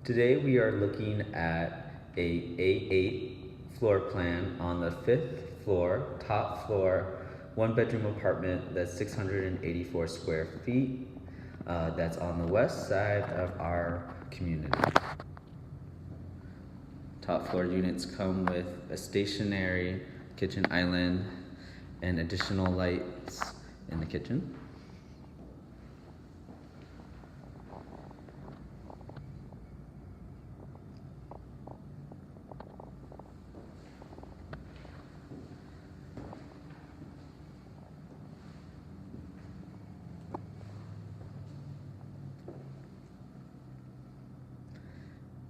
Today we are looking at a A8 floor plan on the 5th floor, top floor, one bedroom apartment that's 684 square feet. That's on the west side of our community. Top floor units come with a stationary kitchen island and additional lights in the kitchen.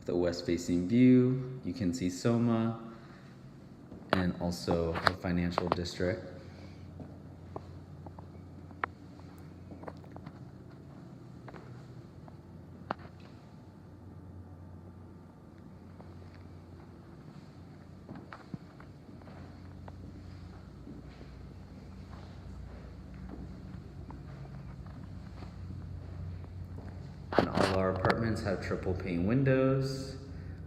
The west-facing view, you can see Soma and also the financial district. And all our apartments have triple pane windows.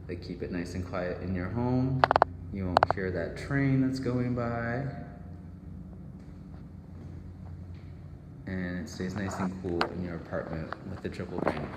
They keep it nice and quiet in your home. You won't hear that train that's going by. And it stays nice and cool in your apartment with the triple pane.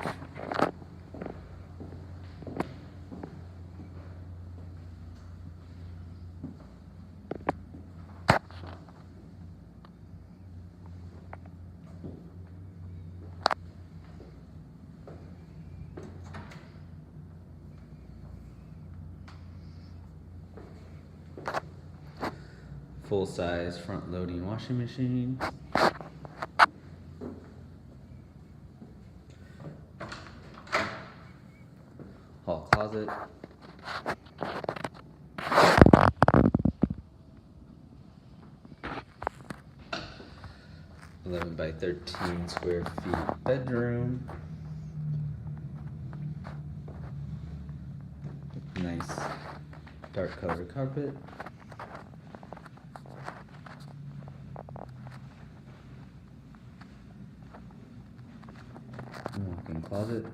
Full-size front-loading washing machine. Hall closet. 11 by 13 square feet bedroom. Nice dark colored carpet. Walk-in closet.